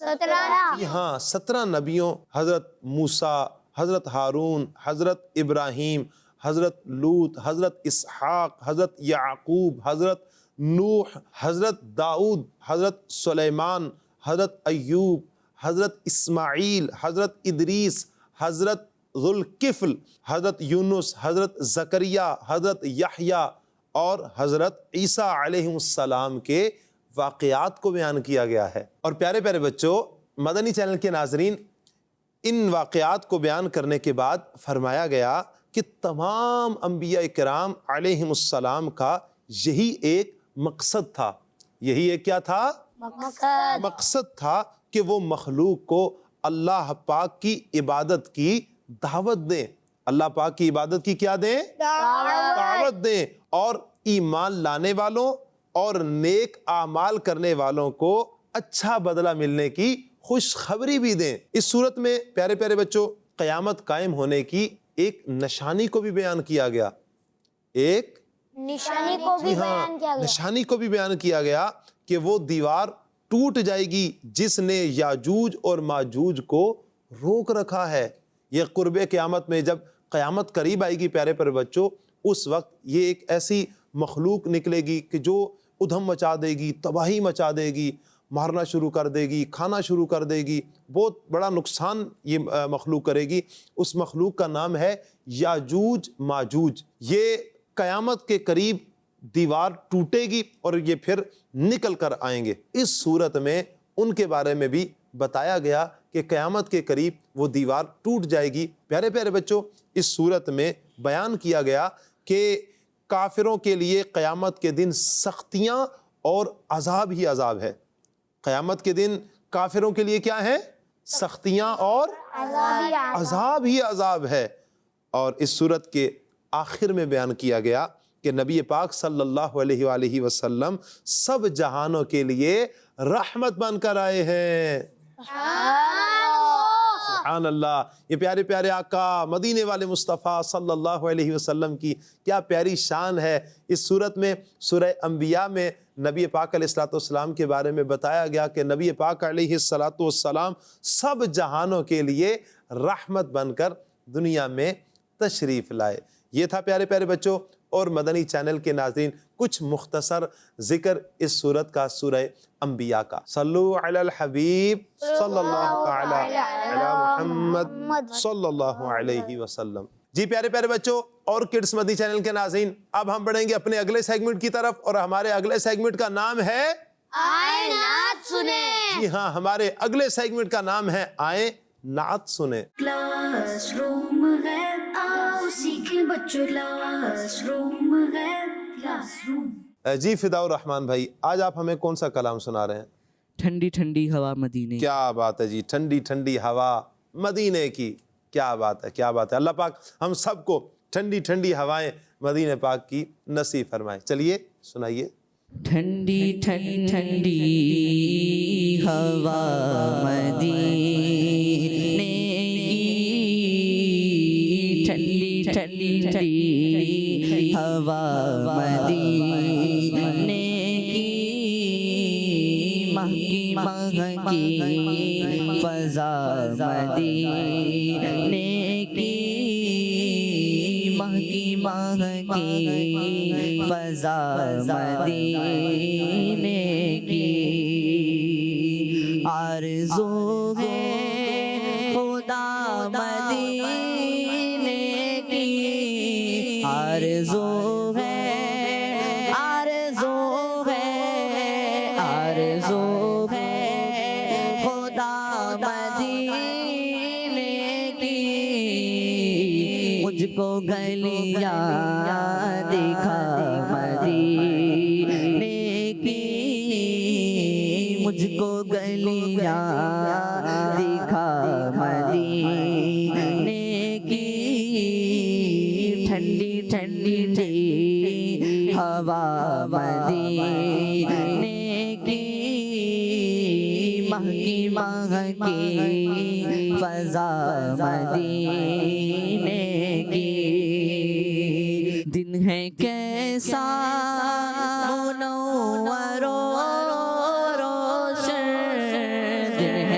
جی ہاں 17 نبیوں، حضرت موسیٰ، حضرت ہارون، حضرت ابراہیم، حضرت لوط، حضرت اسحاق، حضرت یعقوب، حضرت نوح، حضرت داؤد، حضرت سلیمان، حضرت ایوب، حضرت اسماعیل، حضرت ادریس، حضرت ذوالکفل، حضرت یونس، حضرت زکریا، حضرت یحییٰ اور حضرت عیسیٰ علیہ السلام کے واقعات کو بیان کیا گیا ہے۔ اور پیارے پیارے بچوں، مدنی چینل کے ناظرین، ان واقعات کو بیان کرنے کے بعد فرمایا گیا کہ تمام انبیاء کرام علیہم السلام کا یہی ایک مقصد تھا۔ یہی ایک کیا تھا؟ مقصد تھا کہ وہ مخلوق کو اللہ پاک کی عبادت کی دعوت دیں۔ اللہ پاک کی عبادت کی کیا دیں؟ دعوت دیں، اور ایمان لانے والوں اور نیک اعمال کرنے والوں کو اچھا بدلہ ملنے کی خوشخبری بھی دیں۔ اس صورت میں پیارے پیارے بچوں، قیامت قائم ہونے کی ایک نشانی کو بھی بیان کیا گیا، ایک نشانی کو بھی بیان کیا گیا، نشانی کو بھی بیان کیا گیا کہ وہ دیوار ٹوٹ جائے گی جس نے یاجوج اور ماجوج کو روک رکھا ہے۔ یہ قرب قیامت میں جب قیامت قریب آئے گی پیارے پیارے بچوں، اس وقت یہ ایک ایسی مخلوق نکلے گی کہ جو ادھم مچا دے گی، تباہی مچا دے گی، مارنا شروع کر دے گی، کھانا شروع کر دے گی، بہت بڑا نقصان یہ مخلوق کرے گی۔ اس مخلوق کا نام ہے یاجوج ماجوج۔ یہ قیامت کے قریب دیوار ٹوٹے گی اور یہ پھر نکل کر آئیں گے۔ اس صورت میں ان کے بارے میں بھی بتایا گیا کہ قیامت کے قریب وہ دیوار ٹوٹ جائے گی۔ پیارے پیارے بچوں، اس صورت میں بیان کیا گیا کہ کافروں کے لیے قیامت کے دن سختیاں اور عذاب ہی عذاب ہے۔ قیامت کے دن کافروں کے لیے کیا ہے؟ سختیاں اور عذاب ہی عذاب ہے۔ اور اس صورت کے آخر میں بیان کیا گیا کہ نبی پاک صلی اللہ علیہ وآلہ وسلم سب جہانوں کے لیے رحمت بن کر آئے ہیں۔ سبحان اللہ! یہ پیارے پیارے آقا مدینے والے مصطفیٰ صلی اللہ علیہ وسلم کی کیا پیاری شان ہے۔ اس صورت میں سورہ انبیاء میں نبی پاک علیہ الصلوۃ والسلام کے بارے میں بتایا گیا کہ نبی پاک علیہ الصلوۃ والسلام سب جہانوں کے لیے رحمت بن کر دنیا میں تشریف لائے۔ یہ تھا پیارے پیارے بچوں اور مدنی چینل کے ناظرین کچھ مختصر ذکر اس سورت کا، سورہ انبیاء کا۔ صلو علی الحبیب صلی اللہ تعالی علی محمد صلی اللہ علیہ وسلم۔ جی پیارے پیارے بچوں اور کڈس مدنی چینل کے ناظرین، اب ہم بڑھیں گے اپنے اگلے سیگمنٹ کی طرف، اور ہمارے اگلے سیگمنٹ کا نام ہے آئے نعت سنیں۔ جی ہاں، ہمارے اگلے سیگمنٹ کا نام ہے آئے نعت سنیں۔ کلاس روم ہے، آؤ سیکھیں بچوں، کلاس روم ہے، کلاس روم۔ جی فداء الرحمان بھائی، آج آپ ہمیں کون سا کلام سنا رہے ہیں؟ ٹھنڈی ٹھنڈی ہوا مدینے۔ کیا بات ہے جی، ٹھنڈی ٹھنڈی ہوا مدینے کی، کیا بات ہے، کیا بات ہے۔ اللہ پاک ہم سب کو ٹھنڈی ٹھنڈی ہوائیں مدینے پاک کی نصیب فرمائے۔ چلیے سنائیے۔ ٹھنڈی ٹھنڈی ہوا مدینے کی، ٹھنڈی ٹھنڈی ہوا مدینے کی، مہکی مہکی فضا مدینے کی، مہکی مہکی فضا مدینے کی، آرزو ہے خدا مدینے کی، آرزو ہے، آرزو ہے، آرزو ہے خدا مدینے کی، مجھ کو گلیاں دکھا مدینے کی، مجھ کو گلیاں دکھا مدینے کی، ٹھنڈی ٹھنڈی ہوا مدینے کی، مہکی مہکی فضا مدینے کی، دن ہے کیسا منور و روشن، دن ہے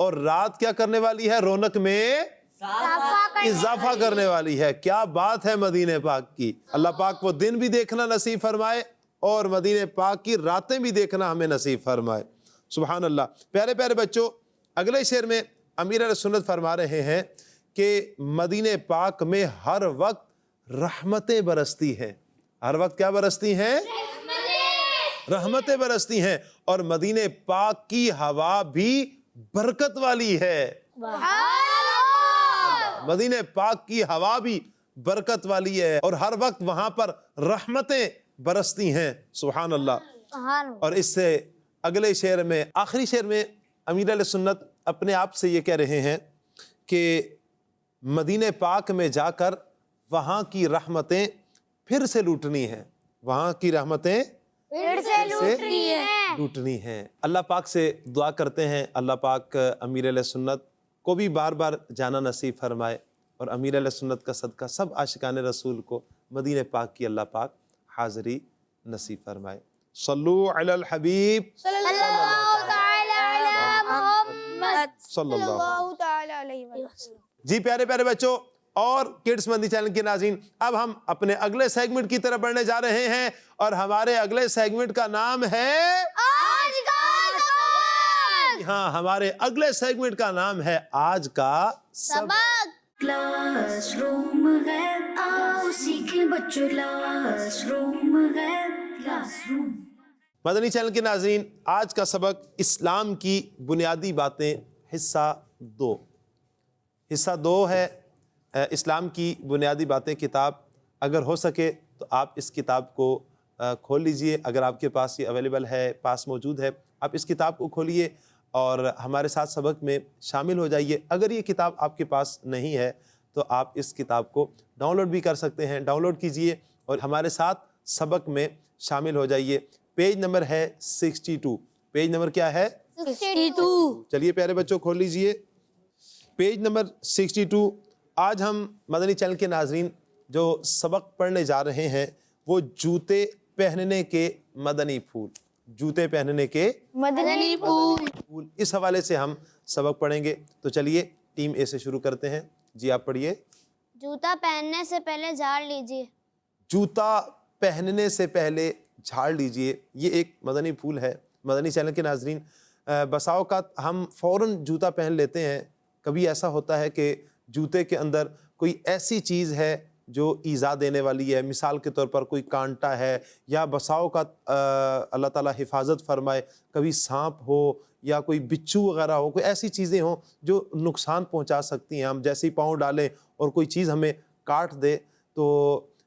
اور رات کیا کرنے والی ہے؟ رونق میں اضافہ کرنے والی ہے۔ کیا بات ہے مدینہ پاک کی۔ اللہ پاک وہ دن بھی دیکھنا نصیب فرمائے اور مدینہ پاک کی راتیں بھی دیکھنا ہمیں نصیب فرمائے۔ سبحان اللہ۔ پیارے پیارے بچوں، اگلے شعر میں امیر اہل سنت فرما رہے ہیں کہ مدینہ پاک میں ہر وقت رحمتیں برستی ہیں۔ ہر وقت کیا برستی ہیں؟ رحمتیں برستی ہیں، اور مدینہ پاک کی ہوا بھی برکت والی ہے۔ مدینہ پاک کی ہوا بھی برکت والی ہے، اور ہر وقت وہاں پر رحمتیں برستی ہیں۔ سبحان اللہ۔ اور اس سے اگلے شعر میں، آخری شعر میں امیر اہل سنت اپنے آپ سے یہ کہہ رہے ہیں کہ مدینہ پاک میں جا کر وہاں کی رحمتیں پھر سے لوٹنی ہیں۔ وہاں کی رحمتیں پھر سے لوٹنی ہیں۔ اللہ پاک سے دعا کرتے ہیں اللہ پاک امیر اہل سنت کو بھی بار بار جانا نصیب فرمائے، اور امیر اہل سنت کا صدقہ سب عاشقان رسول کو مدینہ پاک کی اللہ پاک حاضری نصیب فرمائے۔ صلو علی الحبیب صلی اللہ علیہ وسلم۔ جی پیارے پیارے بچوں اور کڈس مندی چینل کے ناظرین، اب ہم اپنے اگلے سیگمنٹ کی طرف بڑھنے جا رہے ہیں، اور ہمارے اگلے سیگمنٹ کا نام ہے آج کا سبق۔ ہاں، ہمارے اگلے سیگمنٹ کا نام ہے آج کا سبق۔ کلاس روم ہے، آؤ سیکھیں بچوں، کلاس روم ہے، کلاس روم۔ مدنی چینل کے ناظرین، آج کا سبق اسلام کی بنیادی باتیں، حصہ 2۔ حصہ 2 ہے اسلام کی بنیادی باتیں کتاب۔ اگر ہو سکے تو آپ اس کتاب کو کھول لیجئے، اگر آپ کے پاس یہ اویلیبل ہے، پاس موجود ہے، آپ اس کتاب کو کھولیے اور ہمارے ساتھ سبق میں شامل ہو جائیے۔ اگر یہ کتاب آپ کے پاس نہیں ہے تو آپ اس کتاب کو ڈاؤن لوڈ بھی کر سکتے ہیں۔ ڈاؤن لوڈ کیجئے اور ہمارے ساتھ سبق میں شامل ہو جائیے۔ پیج نمبر ہے 62۔ پیج نمبر کیا ہے؟ 62۔ چلیے پیارے بچوں کھول لیجئے پیج نمبر 62۔ آج ہم مدنی چینل کے ناظرین جو سبق پڑھنے جا رہے ہیں وہ جوتے پہننے کے مدنی پھول۔ جوتے پہننے کے مدنی پھول۔ اس حوالے سے ہم سبق پڑھیں گے۔ تو چلیے ٹیم اے سے شروع کرتے ہیں۔ جی آپ پڑھیے۔ جوتا پہننے سے پہلے جھاڑ لیجیے۔ جوتا پہننے سے پہلے جھاڑ لیجئے، یہ ایک مدنی پھول ہے۔ مدنی چینل کے ناظرین، بسا اوقات ہم فوراً جوتا پہن لیتے ہیں۔ کبھی ایسا ہوتا ہے کہ جوتے کے اندر کوئی ایسی چیز ہے جو ایذا دینے والی ہے، مثال کے طور پر کوئی کانٹا ہے، یا بسا اوقات اللہ تعالیٰ حفاظت فرمائے کبھی سانپ ہو یا کوئی بچھو وغیرہ ہو، کوئی ایسی چیزیں ہوں جو نقصان پہنچا سکتی ہیں۔ ہم جیسے ہی پاؤں ڈالیں اور کوئی چیز ہمیں کاٹ دے تو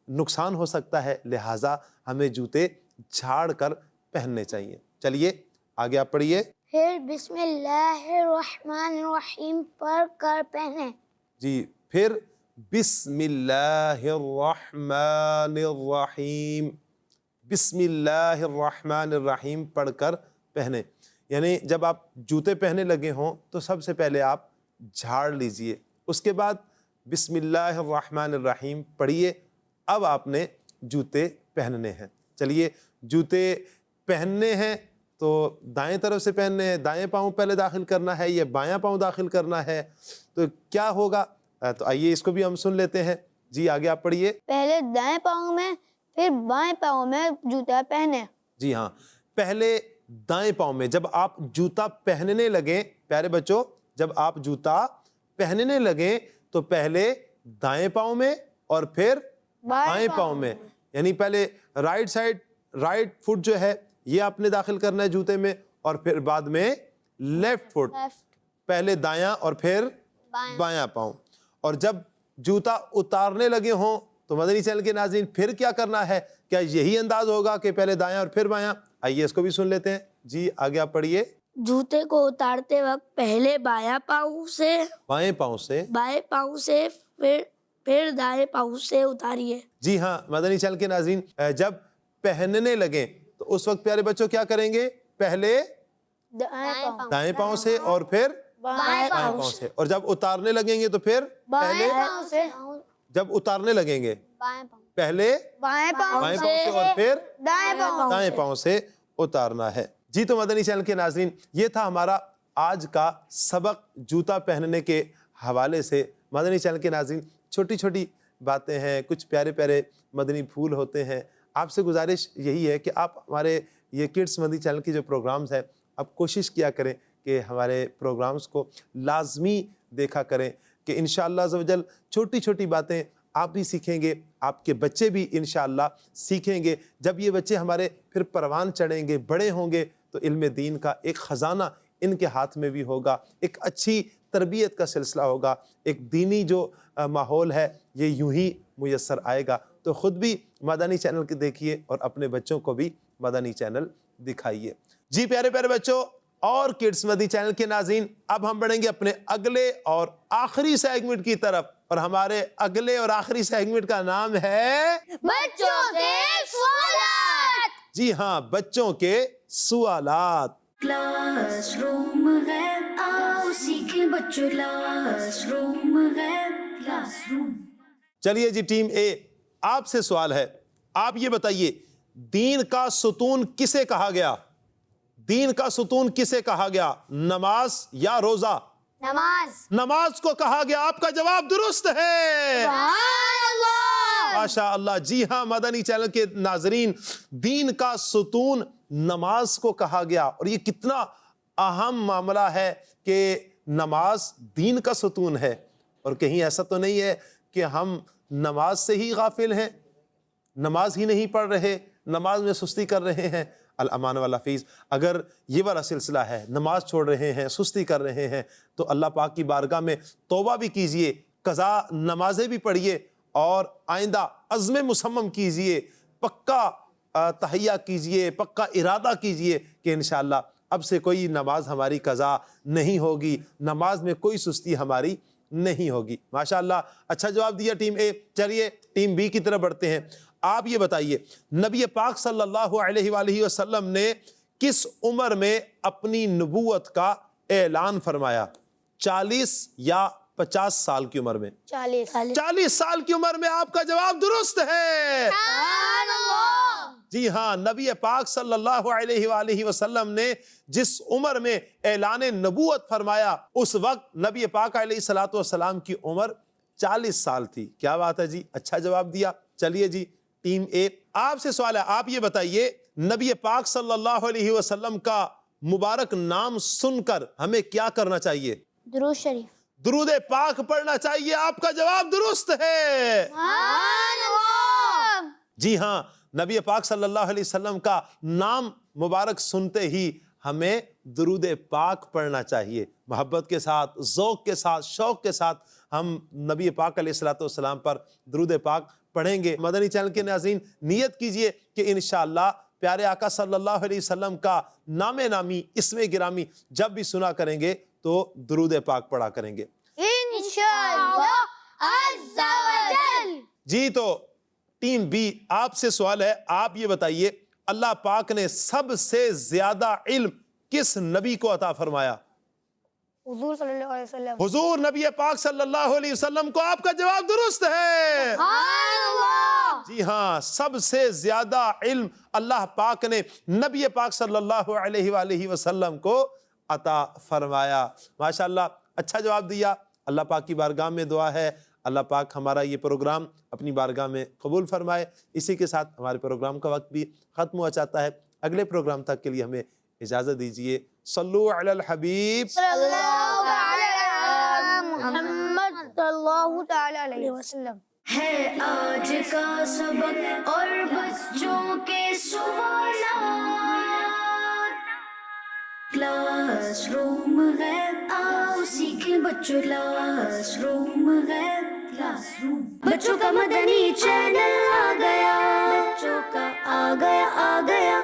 نقصان ہو سکتا ہے، لہٰذا ہمیں جوتے جھاڑ کر پہننے چاہیے۔ چلیے آگے آپ پڑھیے۔ پھر بسم اللہ الرحمن الرحیم پڑھ کر پہنے۔ جی، پھر بسم اللہ الرحمن الرحیم، بسم اللہ الرحمن الرحیم پڑھ کر پہنے۔ یعنی جب آپ جوتے پہنے لگے ہوں تو سب سے پہلے آپ جھاڑ لیجئے، اس کے بعد بسم اللہ الرحمن الرحیم پڑھیے۔ اب آپ نے جوتے پہننے ہیں۔ چلیے جوتے پہننے ہیں تو دائیں طرف سے پہننے ہیں، دائیں پاؤں پہلے داخل کرنا ہے یا بایاں پاؤں داخل کرنا ہے، تو کیا ہوگا؟ تو آئیے اس کو بھی ہم سن لیتے ہیں۔ جی آگے آپ پڑھیے۔ پہلے دائیں پاؤں میں پھر بائیں پاؤں میں جوتا پہنے۔ جی ہاں، پہلے دائیں پاؤں میں جب آپ جوتا پہننے لگیں، پیارے بچوں جب آپ جوتا پہننے لگیں تو پہلے دائیں پاؤں میں اور پھر بائیں پاؤں میں، یعنی پہلے رائٹ سائڈ، رائٹ فٹ جو ہے یہ آپ نے داخل کرنا ہے جوتے میں، اور پھر بعد میں لیفٹ فٹ، پہلے دایاں اور پھر بایاں پاؤں۔ اور جب جوتا اتارنے لگے ہوں تو مدنی چینل کے ناظرین پھر کیا کرنا ہے؟ کیا یہی انداز ہوگا کہ پہلے دایاں اور پھر بایاں؟ آئیے اس کو بھی سن لیتے ہیں۔ جی آگے آپ پڑھیے۔ جوتے کو اتارتے وقت پہلے بایاں پاؤں سے، بائیں پاؤں سے، بائیں پاؤں سے پھر دائیں پاؤں سے اتاریے۔ جی ہاں مدنی چینل کے ناظرین، جب پہننے لگیں تو اس وقت پیارے بچوں کیا کریں گے؟ پہلے دائیں پاؤں سے اور پھر بائیں پاؤں سے، اور جب اتارنے لگیں گے تو پھر پہلے، جب اتارنے لگیں گے پہلے بائیں پاؤں سے اور پھر دائیں پاؤں سے اتارنا ہے۔ جی تو مدنی چینل کے ناظرین، یہ تھا ہمارا آج کا سبق جوتا پہننے کے حوالے سے مدنی چینل کے ناظرین چھوٹی چھوٹی باتیں ہیں, کچھ پیارے پیارے مدنی پھول ہوتے ہیں. آپ سے گزارش یہی ہے کہ آپ ہمارے یہ کڈس مدنی چینل کی جو پروگرامز ہیں آپ کوشش کیا کریں کہ ہمارے پروگرامز کو لازمی دیکھا کریں, کہ انشاءاللہ عز و جل چھوٹی چھوٹی باتیں آپ بھی سیکھیں گے, آپ کے بچے بھی انشاءاللہ سیکھیں گے. جب یہ بچے ہمارے پھر پروان چڑھیں گے, بڑے ہوں گے, تو علم دین کا ایک خزانہ ان کے ہاتھ میں بھی ہوگا, ایک اچھی تربیت کا سلسلہ ہوگا, ایک دینی جو ماحول ہے یہ یوں ہی میسر آئے گا. تو خود بھی مدنی چینل کے دیکھیے اور اپنے بچوں کو بھی مدنی چینل دکھائیے. جی پیارے پیارے بچوں اور کڈس مدنی چینل کے ناظرین, اب ہم بڑھیں گے اپنے اگلے اور آخری سیگمنٹ کی طرف, اور ہمارے اگلے اور آخری سیگمنٹ کا نام ہے بچوں کے سوالات. جی ہاں, بچوں کے سوالات. کلاس روم ہے, آؤ سیکھیں بچوں, کلاس روم ہے, کلاس روم. چلیے جی ٹیم اے, آپ سے سوال ہے, آپ یہ بتائیے دین کا ستون کسے کہا گیا؟ دین کا ستون کسے کہا گیا, نماز یا روزہ؟ نماز. نماز کو کہا گیا. آپ کا جواب درست ہے, سبحان اللہ. ماشاء اللہ. جی ہاں مدنی چینل کے ناظرین, دین کا ستون نماز کو کہا گیا, اور یہ کتنا اہم معاملہ ہے کہ نماز دین کا ستون ہے. اور کہیں ایسا تو نہیں ہے کہ ہم نماز سے ہی غافل ہیں, نماز ہی نہیں پڑھ رہے, نماز میں سستی کر رہے ہیں. الامان والحفیظ, اگر یہ والا سلسلہ ہے, نماز چھوڑ رہے ہیں, سستی کر رہے ہیں, تو اللہ پاک کی بارگاہ میں توبہ بھی کیجئے, قضا نمازیں بھی پڑھیے, اور آئندہ عزم مصمم کیجئے, پکا تہیہ کیجئے, پکا ارادہ کیجئے کہ انشاءاللہ اب سے کوئی نماز ہماری قضا نہیں ہوگی, نماز میں کوئی سستی ہماری نہیں ہوگی. ماشاءاللہ, اچھا جواب دیا ٹیم اے. چلیے ٹیم بی کی طرف بڑھتے ہیں. آپ یہ بتائیے نبی پاک صلی اللہ علیہ وآلہ وسلم نے کس عمر میں اپنی نبوت کا اعلان فرمایا؟ 40 یا 50 سال کی عمر میں؟ 40 سال کی عمر میں. آپ کا جواب درست ہے, سبحان اللہ. جی ہاں, نبی پاک صلی اللہ علیہ وآلہ وسلم نے جس عمر میں اعلان نبوت فرمایا, اس وقت نبی پاک علیہ الصلوۃ والسلام کی عمر 40 سال تھی. کیا بات ہے جی, اچھا جواب دیا. چلیے جی ٹیم اے, آپ سے سوال ہے, آپ یہ بتائیے نبی پاک صلی اللہ علیہ وسلم کا مبارک نام سن کر ہمیں کیا کرنا چاہیے؟ درود شریف. درود پاک پڑھنا چاہیے. آپ کا جواب درست ہے, سبحان اللہ. جی ہاں, نبی پاک صلی اللہ علیہ وسلم کا نام مبارک سنتے ہی ہمیں درود پاک پڑھنا چاہیے. محبت کے ساتھ, ذوق کے ساتھ, شوق کے ساتھ ہم نبی پاک علیہ الصلوۃ والسلام پر درود پاک پڑھیں گے. مدنی چینل کے ناظرین نیت کیجئے کہ انشاءاللہ پیارے آقا صلی اللہ علیہ وسلم کا نام نامی, اسم گرامی جب بھی سنا کریں گے تو درود پاک پڑھا کریں گے انشاءاللہ عز و جل. جی تو ٹیم بی, آپ سے سوال ہے, آپ یہ بتائیے اللہ پاک نے سب سے زیادہ علم کس نبی کو عطا فرمایا؟ حضور صلی اللہ علیہ وسلم. حضور نبی پاک صلی اللہ علیہ وسلم کو. آپ کا جواب درست ہے, سبحان اللہ. جی ہاں, سب سے زیادہ علم اللہ پاک نے نبی پاک صلی اللہ علیہ وآلہ وسلم کو عطا فرمایا. ماشاءاللہ, اچھا جواب دیا. اللہ پاک کی بارگاہ میں دعا ہے اللہ پاک ہمارا یہ پروگرام اپنی بارگاہ میں قبول فرمائے. اسی کے ساتھ ہمارے پروگرام کا وقت بھی ختم ہوا چاہتا ہے. اگلے پروگرام تک کے لیے ہمیں اجازت دیجیے. صلو علی الحبیب صلی اللہ علی محمد صلی اللہ تعالی علیہ وسلم. ہے آج کا سبق اور بچوں کے سوالات. کلاس روم ہے, آؤ سیکھیں بچوں, کلاس روم ہے, کلاس روم. بچوں کا مدنی چینل آ گیا, بچوں کا آ گیا, آ گیا.